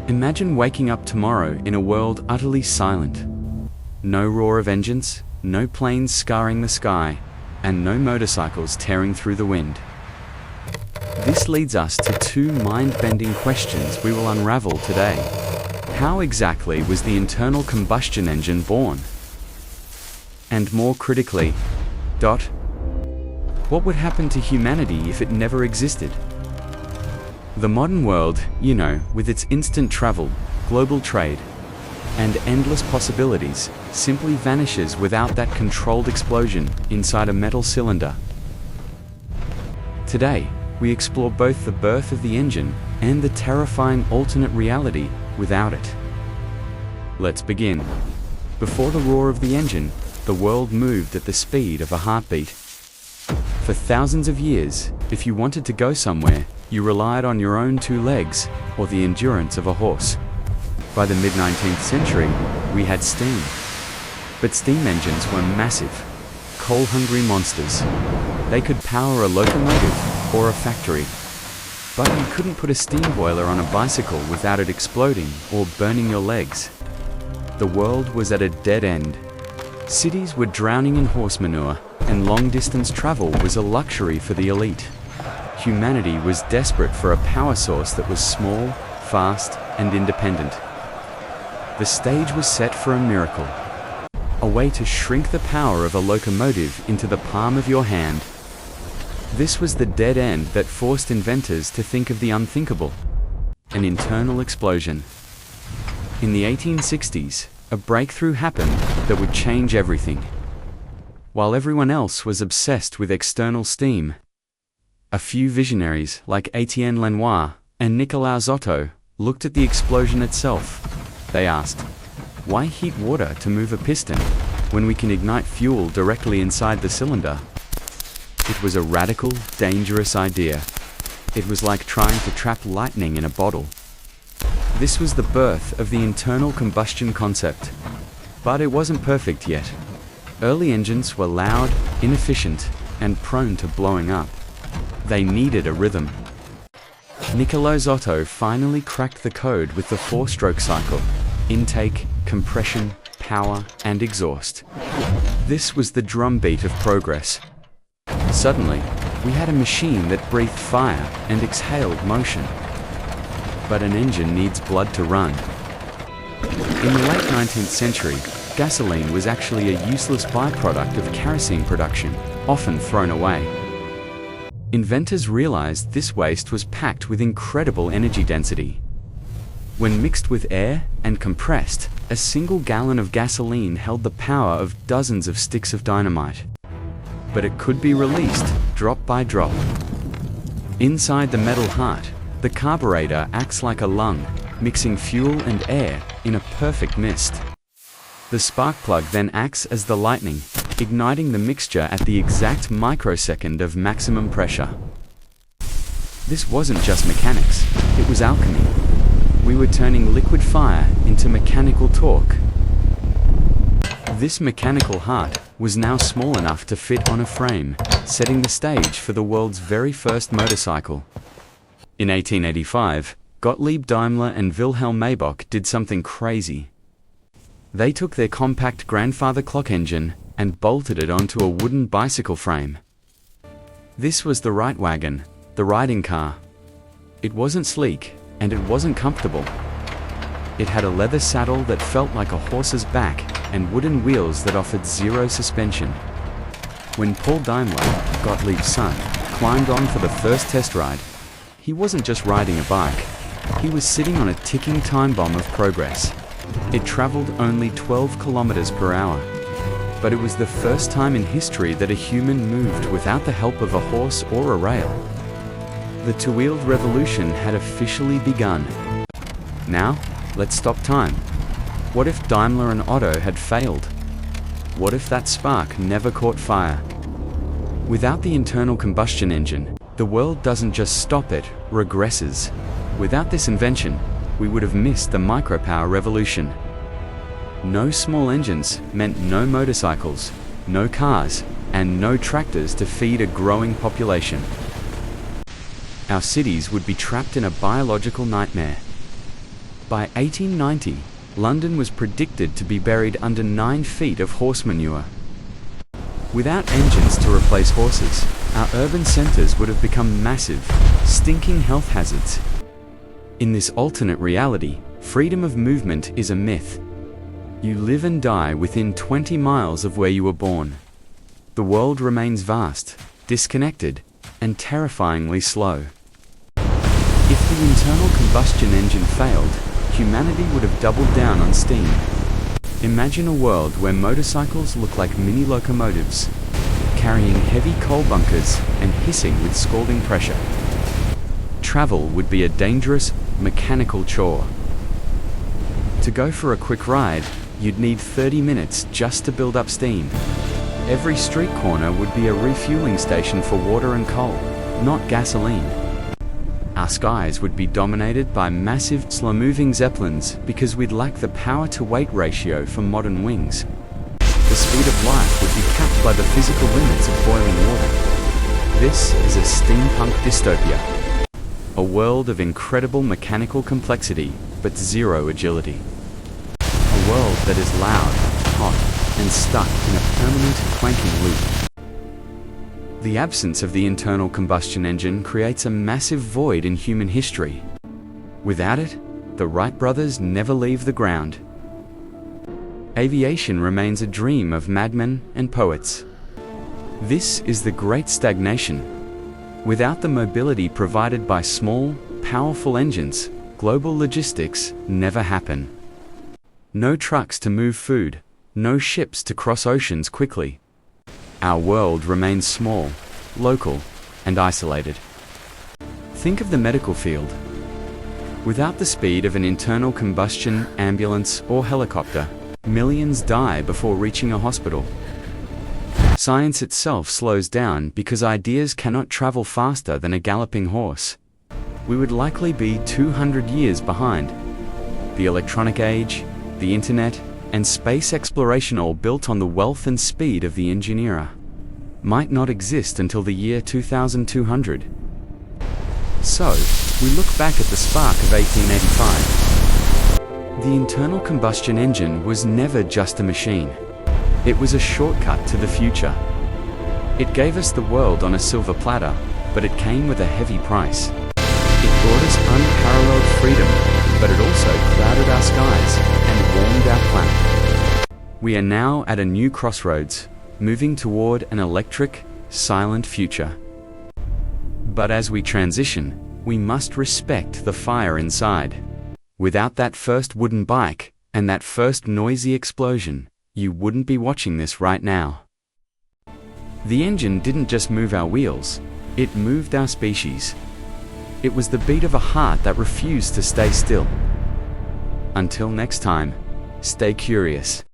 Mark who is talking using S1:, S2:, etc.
S1: Imagine waking up tomorrow in a world utterly silent. No roar of engines, no planes scarring the sky, and no motorcycles tearing through the wind. This leads us to two mind-bending questions we will unravel today. How exactly was the internal combustion engine born? And more critically, what would happen to humanity if it never existed? The modern world, with its instant travel, global trade, and endless possibilities, simply vanishes without that controlled explosion inside a metal cylinder. Today, we explore both the birth of the engine and the terrifying alternate reality without it. Let's begin. Before the roar of the engine, the world moved at the speed of a heartbeat. For thousands of years, if you wanted to go somewhere, you relied on your own two legs or the endurance of a horse. By the mid-19th century, we had steam. But steam engines were massive, coal-hungry monsters. They could power a locomotive or a factory. But you couldn't put a steam boiler on a bicycle without it exploding or burning your legs. The world was at a dead end. Cities were drowning in horse manure, and long-distance travel was a luxury for the elite. Humanity was desperate for a power source that was small, fast, and independent. The stage was set for a miracle. A way to shrink the power of a locomotive into the palm of your hand. This was the dead end that forced inventors to think of the unthinkable: an internal explosion. In the 1860s, a breakthrough happened that would change everything. While everyone else was obsessed with external steam, a few visionaries like Etienne Lenoir and Nicolaus Otto looked at the explosion itself. They asked, why heat water to move a piston when we can ignite fuel directly inside the cylinder? It was a radical, dangerous idea. It was like trying to trap lightning in a bottle. This was the birth of the internal combustion concept. But it wasn't perfect yet. Early engines were loud, inefficient, and prone to blowing up. They needed a rhythm. Nicolaus Otto finally cracked the code with the four-stroke cycle: intake, compression, power, and exhaust. This was the drumbeat of progress. Suddenly, we had a machine that breathed fire and exhaled motion. But an engine needs blood to run. In the late 19th century, gasoline was actually a useless byproduct of kerosene production, often thrown away. Inventors realized this waste was packed with incredible energy density. When mixed with air and compressed, a single gallon of gasoline held the power of dozens of sticks of dynamite. But it could be released, drop by drop. Inside the metal heart, the carburetor acts like a lung, mixing fuel and air in a perfect mist. The spark plug then acts as the lightning, igniting the mixture at the exact microsecond of maximum pressure. This wasn't just mechanics, it was alchemy. We were turning liquid fire into mechanical torque. This mechanical heart was now small enough to fit on a frame, setting the stage for the world's very first motorcycle. In 1885, Gottlieb Daimler and Wilhelm Maybach did something crazy. They took their compact grandfather clock engine and bolted it onto a wooden bicycle frame. This was the Reitwagen, the riding car. It wasn't sleek, and it wasn't comfortable. It had a leather saddle that felt like a horse's back and wooden wheels that offered zero suspension. When Paul Daimler, Gottlieb's son, climbed on for the first test ride, he wasn't just riding a bike. He was sitting on a ticking time bomb of progress. It traveled only 12 kilometers per hour. But it was the first time in history that a human moved without the help of a horse or a rail. The two-wheeled revolution had officially begun. Now, let's stop time. What if Daimler and Otto had failed? What if that spark never caught fire? Without the internal combustion engine, the world doesn't just stop, it regresses. Without this invention, we would have missed the micropower revolution. No small engines meant no motorcycles, no cars, and no tractors to feed a growing population. Our cities would be trapped in a biological nightmare. By 1890, London was predicted to be buried under 9 feet of horse manure. Without engines to replace horses, our urban centers would have become massive, stinking health hazards. In this alternate reality, freedom of movement is a myth. You live and die within 20 miles of where you were born. The world remains vast, disconnected, and terrifyingly slow. If the internal combustion engine failed, humanity would have doubled down on steam. Imagine a world where motorcycles look like mini locomotives, carrying heavy coal bunkers and hissing with scalding pressure. Travel would be a dangerous, mechanical chore. To go for a quick ride, you'd need 30 minutes just to build up steam. Every street corner would be a refueling station for water and coal, not gasoline. Our skies would be dominated by massive, slow-moving zeppelins because we'd lack the power-to-weight ratio for modern wings. The speed of light would be capped by the physical limits of boiling water. This is a steampunk dystopia. A world of incredible mechanical complexity, but zero agility. A world that is loud, hot, and stuck in a permanent clanking loop. The absence of the internal combustion engine creates a massive void in human history. Without it, the Wright brothers never leave the ground. Aviation remains a dream of madmen and poets. This is the great stagnation. Without the mobility provided by small, powerful engines, global logistics never happen. No trucks to move food, no ships to cross oceans quickly. Our world remains small, local, and isolated. Think of the medical field. Without the speed of an internal combustion ambulance or helicopter, millions die before reaching a hospital. Science itself slows down because ideas cannot travel faster than a galloping horse. We would likely be 200 years behind. The electronic age, the internet, and space exploration, all built on the wealth and speed of the engineer, might not exist until the year 2200. So, we look back at the spark of 1885. The internal combustion engine was never just a machine. It was a shortcut to the future. It gave us the world on a silver platter, but it came with a heavy price. It brought us unparalleled freedom, but it also clouded our skies and warmed our planet. We are now at a new crossroads, moving toward an electric, silent future. But as we transition, we must respect the fire inside. Without that first wooden bike, and that first noisy explosion, you wouldn't be watching this right now. The engine didn't just move our wheels, it moved our species. It was the beat of a heart that refused to stay still. Until next time, stay curious.